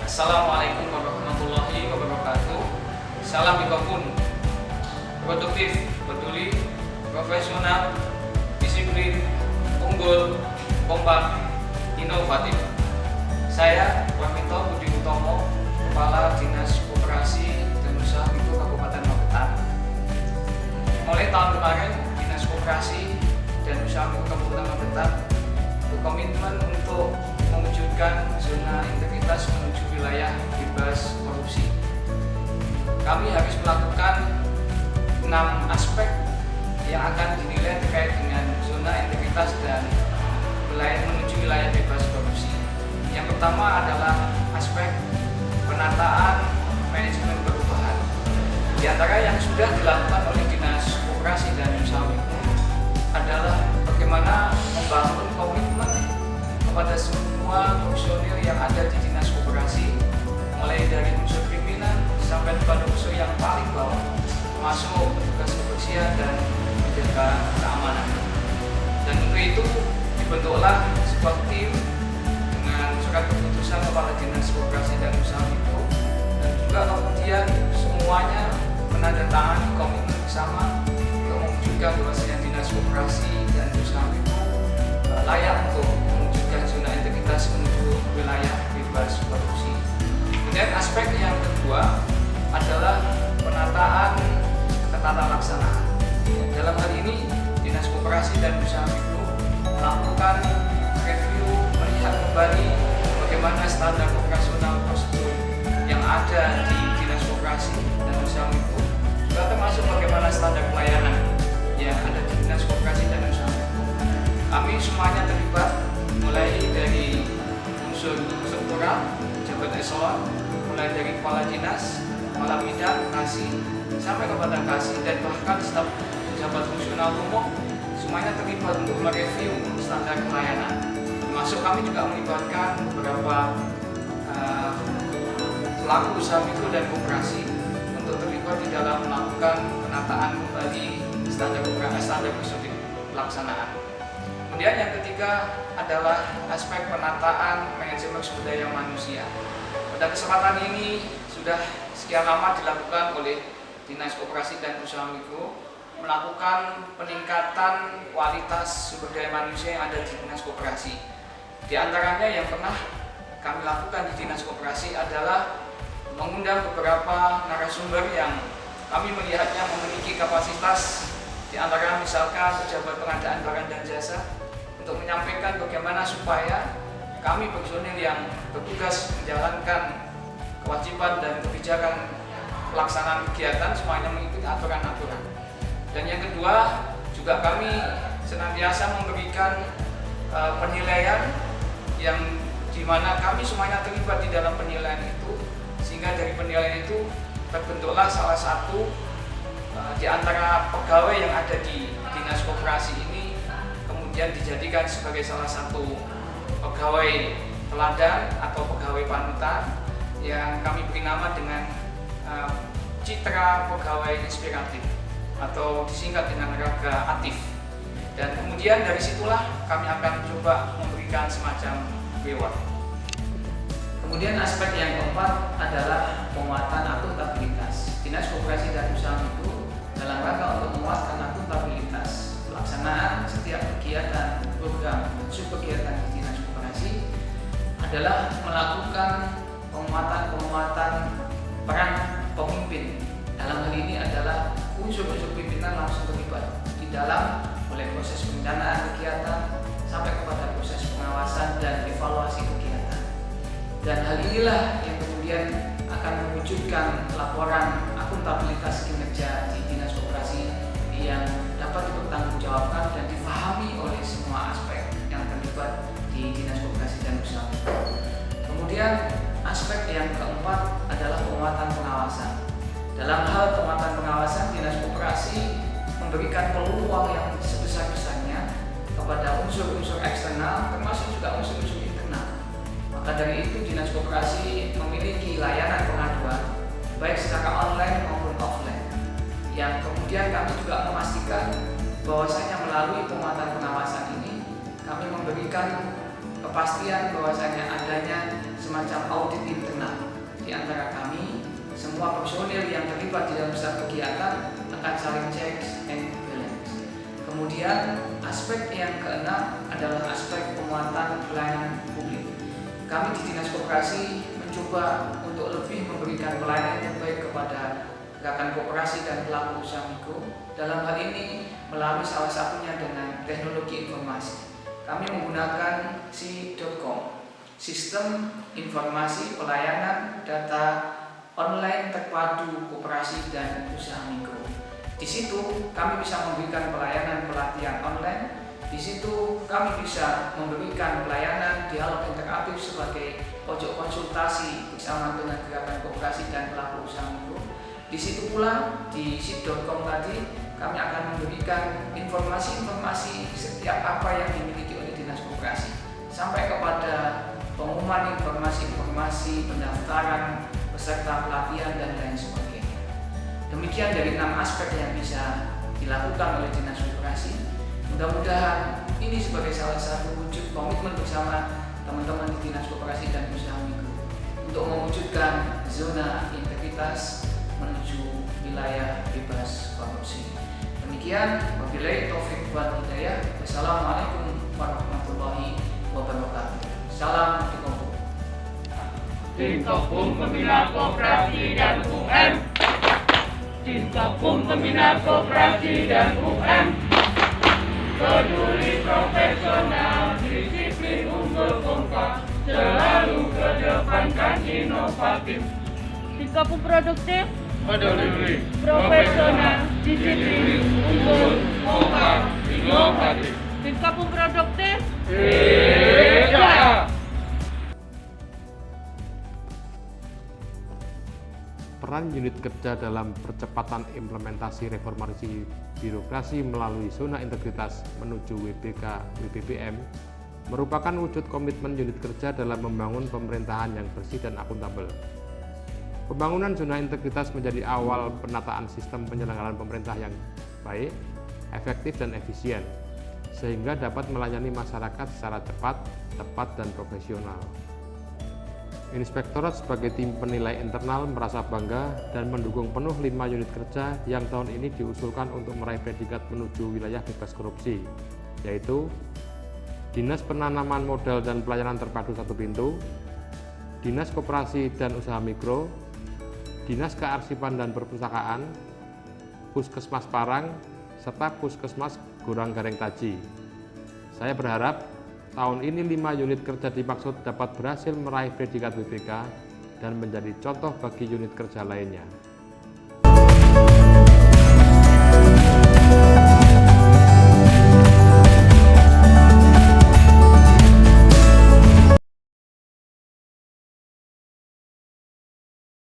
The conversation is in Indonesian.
Assalamualaikum warahmatullahi wabarakatuh. Salam Bikopun. Produktif, peduli, profesional, disiplin, unggul, kompak, inovatif. Saya Waminto Budi Utomo, Kepala Dinas Koperasi dan Usaha Mikro Kabupaten Magetan. Mulai tahun kemarin, Dinas Koperasi dan Usaha Mikro Kabupaten Magetan berkomitmen untuk mewujudkan zona integritas menuju wilayah bebas korupsi. Kami harus melakukan 6 aspek yang akan dinilai terkait dengan zona integritas dan menuju wilayah bebas korupsi. Yang pertama adalah aspek penataan manajemen perubahan. Di antara yang sudah dilakukan oleh Dinas Koperasi dan Usaha Mikro adalah bagaimana membangun komitmen kepada semua personil yang ada di Dinas Koperasi, mulai dari unsur pimpinan sampai pada unsur yang paling bawah, termasuk petugas kebersihan dan menjaga keamanan. Dan untuk itu dibentuklah sebuah tim dengan surat keputusan Kepala Dinas Koperasi dan Usaha Mikro, dan juga kemudian semuanya menandatangani komitmen bersama untuk mewujudkan bahwasanya Dinas Koperasi dan Usaha Mikro layak untuk mewujudkan zona integritas menuju wilayah bebas korupsi. Kemudian aspek yang kedua adalah penataan ketata laksanaan. Dalam hal ini Dinas Koperasi dan Usaha Mikro melakukan review, melihat kembali bagaimana standar operasional prosedur yang ada di Dinas Koperasi dan Usaha Mikro, juga termasuk bagaimana standar pelayanan yang ada di Dinas Koperasi dan Usaha Mikro. Kami semuanya terlibat, mulai dari unsur struktural, jabat eselon, mulai dari kepala dinas, kepala bidang, kasih, sampai kepada kasih, dan bahkan staf pejabat fungsional umum, semuanya terlibat untuk mereview standar pelayanan. Termasuk kami juga melibatkan beberapa pelaku usaha mikro dan koperasi untuk terlibat di dalam melakukan penataan kembali standar prosedur pelaksanaan. Kemudian yang ketiga adalah aspek penataan manajemen sumber daya manusia. Pada kesempatan ini sudah sekian lama dilakukan oleh Dinas Koperasi dan Usaha Mikro melakukan peningkatan kualitas sumber daya manusia yang ada di Dinas Koperasi. Di antaranya yang pernah kami lakukan di Dinas Koperasi adalah mengundang beberapa narasumber yang kami melihatnya memiliki kapasitas, di antara misalkan pejabat pengadaan barang dan jasa, untuk menyampaikan bagaimana supaya kami personil yang bertugas menjalankan kewajiban dan kebijakan pelaksanaan kegiatan semuanya mengikuti aturan-aturan. Dan yang kedua, juga kami senantiasa memberikan penilaian yang dimana kami semuanya terlibat di dalam penilaian itu, sehingga dari penilaian itu terbentuklah salah satu di antara pegawai yang ada di Dinas Koperasi ini kemudian dijadikan sebagai salah satu pegawai teladan atau pegawai panutan yang kami beri nama dengan Citra Pegawai Inspiratif atau disingkat dengan Raga Atif. Dan kemudian dari situlah kami akan coba memberikan semacam reward. Kemudian aspek yang keempat adalah penguatan akuntabilitas. Dinas Koperasi dan Usaha Mikro dalam rangka untuk menguatkan akuntabilitas pelaksanaan setiap kegiatan, program, dan subkegiatan di Dinas Koperasi adalah melakukan penguatan peran pemimpin. Dalam hal ini adalah unsur-unsur pimpinan langsung terlibat di dalam mulai proses perencanaan kegiatan sampai kepada proses pengawasan dan evaluasi kegiatan. Dan hal inilah yang kemudian akan mewujudkan laporan akuntabilitas kinerja di Dinas Koperasi yang dapat dipertanggungjawabkan dan difahami oleh semua aspek yang terlibat di Dinas Koperasi dan Usaha Mikro. Kemudian aspek yang keempat adalah penguatan pengawasan. Dalam hal penguatan pengawasan, Dinas Koperasi memberikan peluang yang sebesar-besarnya kepada unsur-unsur eksternal termasuk juga unsur-unsur internal. Maka dari itu Dinas Koperasi memiliki layanan pengaduan baik secara online maupun offline, yang kemudian kami juga memastikan bahwasanya melalui penguatan pengawasan ini kami memberikan kepastian bahwasanya adanya semacam audit internal di antara kami. Semua personil yang terlibat di dalam satu kegiatan akan saling checks and balance. Kemudian aspek yang keenam adalah aspek penguatan pelayanan publik. Kami di Dinas Koperasi mencoba untuk lebih memberikan pelayanan yang baik kepada gerakan koperasi dan pelaku usaha mikro. Dalam hal ini melalui salah satunya dengan teknologi informasi. Kami menggunakan si.com, Sistem Informasi Pelayanan Data Online Terpadu Koperasi dan Usaha Mikro. Di situ kami bisa memberikan pelayanan pelatihan online. Di situ kami bisa memberikan pelayanan dialog interaktif sebagai pojok konsultasi bersama dengan gerakan koperasi dan pelaku usaha mikro. Di situ pula di si.com tadi kami akan memberikan informasi-informasi setiap apa yang dimiliki oleh Dinas Koperasi sampai kepada pengumuman informasi-informasi pendaftaran peserta pelatihan dan lain sebagainya. Demikian dari 6 aspek yang bisa dilakukan oleh Dinas Koperasi. Mudah-mudahan ini sebagai salah satu wujud komitmen bersama teman-teman di Dinas Koperasi dan Usaha Mikro untuk mewujudkan zona integritas menuju wilayah bebas korupsi. Demikian, wabillahi taufiq wal hidayah. Wassalamualaikum warahmatullahi wabarakatuh. Salam Dikompum. Dinkompum Pembina Koperasi dan UM. Dinkompum Pembina Koperasi dan UM. Peduli, profesional, disiplin, unggul, kompak, selalu kedepankan inovatif. Dinkompum produktif, Peduli, profesional, disiplin, unggul, kompak, inovatif. Dinkompum produktif. Iya. Peran unit kerja dalam percepatan implementasi reformasi birokrasi melalui zona integritas menuju WBK/WBPM merupakan wujud komitmen unit kerja dalam membangun pemerintahan yang bersih dan akuntabel. Pembangunan zona integritas menjadi awal penataan sistem penyelenggaraan pemerintah yang baik, efektif dan efisien, sehingga dapat melayani masyarakat secara cepat, tepat dan profesional. Inspektorat sebagai tim penilai internal merasa bangga dan mendukung penuh 5 unit kerja yang tahun ini diusulkan untuk meraih predikat menuju wilayah bebas korupsi, yaitu Dinas Penanaman Modal dan Pelayanan Terpadu Satu Pintu, Dinas Koperasi dan Usaha Mikro, Dinas Kearsipan dan Perpustakaan, Puskesmas Parang, serta Puskesmas Gorang Gareng Taji. Saya berharap tahun ini 5 unit kerja dimaksud dapat berhasil meraih predikat WBK dan menjadi contoh bagi unit kerja lainnya.